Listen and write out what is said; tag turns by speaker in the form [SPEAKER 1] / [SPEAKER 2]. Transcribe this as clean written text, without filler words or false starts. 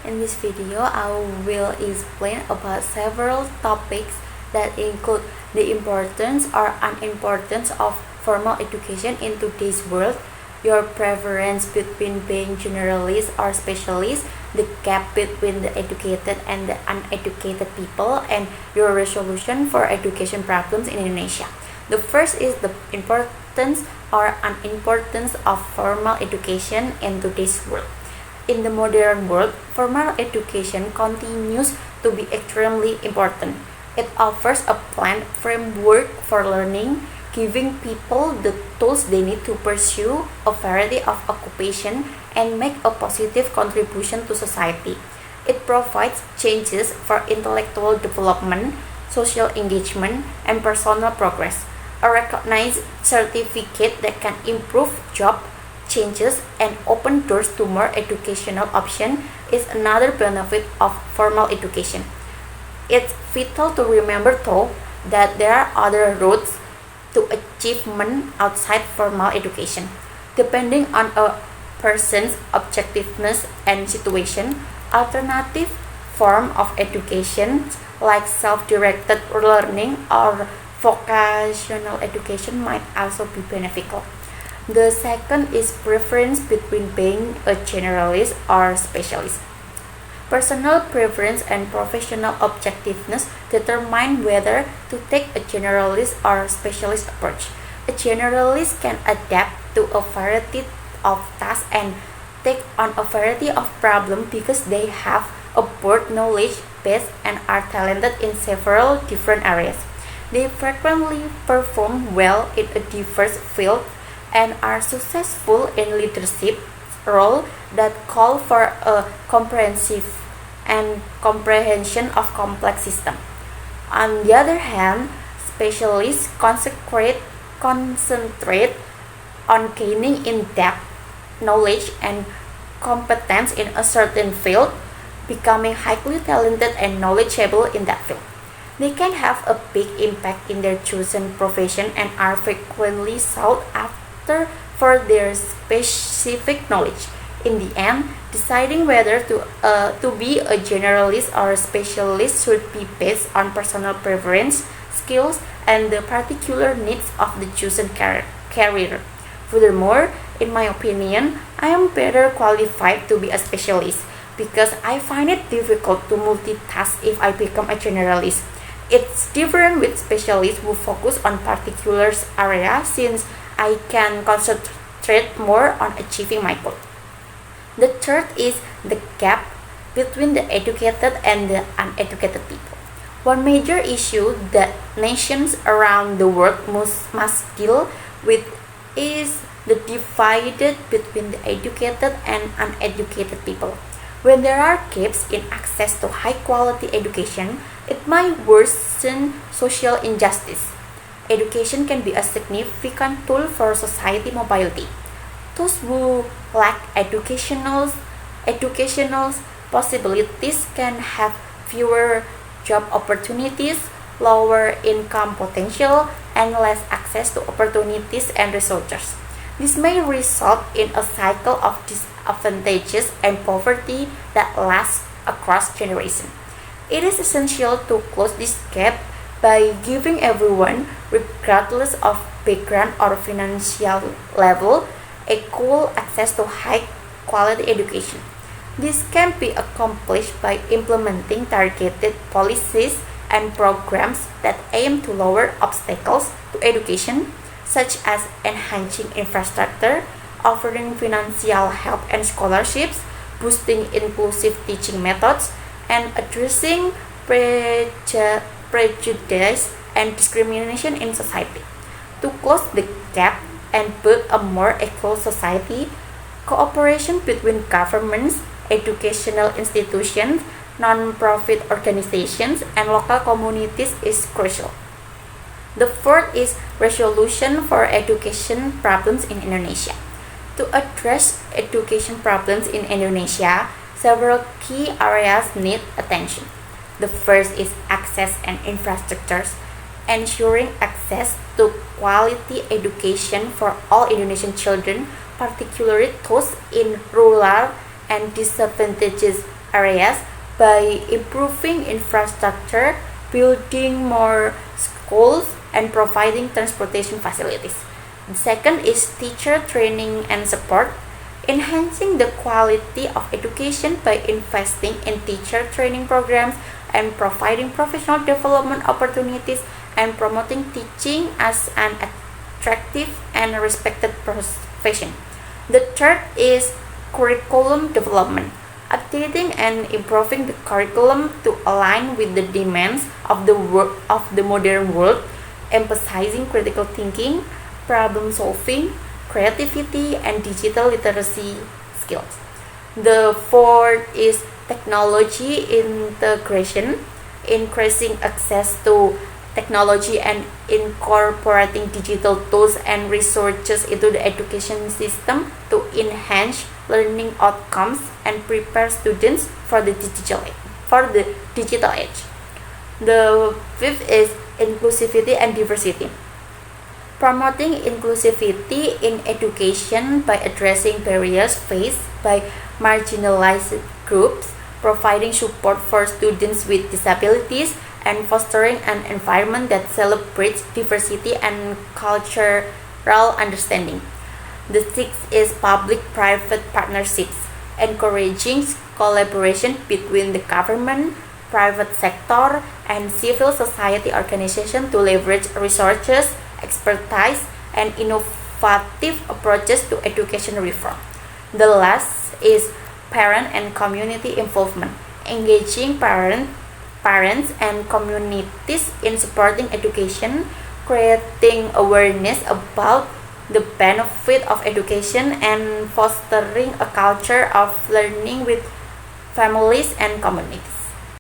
[SPEAKER 1] In this video, I will explain about several topics that include the importance or unimportance of formal education in today's world, your preference between being generalist or specialist, the gap between the educated and the uneducated people, and your resolution for education problems in Indonesia. The first is the importance or unimportance of formal education in today's world. In the modern world, formal education continues to be extremely important. It offers a planned framework for learning, giving people the tools they need to pursue a variety of occupation and make a positive contribution to society. It provides chances for intellectual development, social engagement, and personal progress. A recognized certificate that can improve job changes and open doors to more educational options is another benefit of formal education. It's vital to remember though that there are other routes to achievement outside formal education. Depending on a person's objectiveness and situation, alternative form of education like self-directed learning or vocational education might also be beneficial. The second is preference between being a generalist or specialist. Personal preference and professional objectiveness determine whether to take a generalist or specialist approach. A generalist can adapt to a variety of tasks and take on a variety of problems because they have a broad knowledge base and are talented in several different areas. They frequently perform well in a diverse field and are successful in leadership roles that call for a comprehensive and comprehension of complex systems. On the other hand, specialists concentrate on gaining in-depth knowledge and competence in a certain field, becoming highly talented and knowledgeable in that field. They can have a big impact in their chosen profession and are frequently sought after for their specific knowledge. In the end, deciding whether to be a generalist or a specialist should be based on personal preference, skills, and the particular needs of the chosen career. Furthermore, in my opinion, I am better qualified to be a specialist because I find it difficult to multitask if I become a generalist. It's different with specialists who focus on particular areas since I can concentrate more on achieving my goal. The third is the gap between the educated and the uneducated people. One major issue that nations around the world must deal with is the divide between the educated and uneducated people. When there are gaps in access to high-quality education, it might worsen social injustice. Education can be a significant tool for society mobility. Those who lack educational possibilities can have fewer job opportunities, lower income potential, and less access to opportunities and resources. This may result in a cycle of disadvantages and poverty that lasts across generations. It is essential to close this gap by giving everyone, regardless of background or financial level, equal access to high-quality education. This can be accomplished by implementing targeted policies and programs that aim to lower obstacles to education, such as enhancing infrastructure, offering financial help and scholarships, boosting inclusive teaching methods, and addressing prejudice and discrimination in society. To close the gap and build a more equal society, cooperation between governments, educational institutions, non-profit organizations, and local communities is crucial. The fourth is resolution for education problems in Indonesia. To address education problems in Indonesia, several key areas need attention. The first is access and infrastructures, ensuring access to quality education for all Indonesian children, particularly those in rural and disadvantaged areas by improving infrastructure, building more schools, and providing transportation facilities. The second is teacher training and support, enhancing the quality of education by investing in teacher training programs and providing professional development opportunities and promoting teaching as an attractive and respected profession. The third is curriculum development, updating and improving the curriculum to align with the demands of the modern world, emphasizing critical thinking, problem solving, creativity, and digital literacy skills. The fourth is technology integration, increasing access to technology and incorporating digital tools and resources into the education system to enhance learning outcomes and prepare students for the digital age. The fifth is inclusivity and diversity, promoting inclusivity in education by addressing barriers faced by marginalized groups, providing support for students with disabilities, and fostering an environment that celebrates diversity and cultural understanding. The sixth is public-private partnerships, encouraging collaboration between the government, private sector, and civil society organizations to leverage resources, expertise, and innovative approaches to education reform. The last is parent and community involvement, engaging parents and communities in supporting education, creating awareness about the benefit of education, and fostering a culture of learning with families and communities.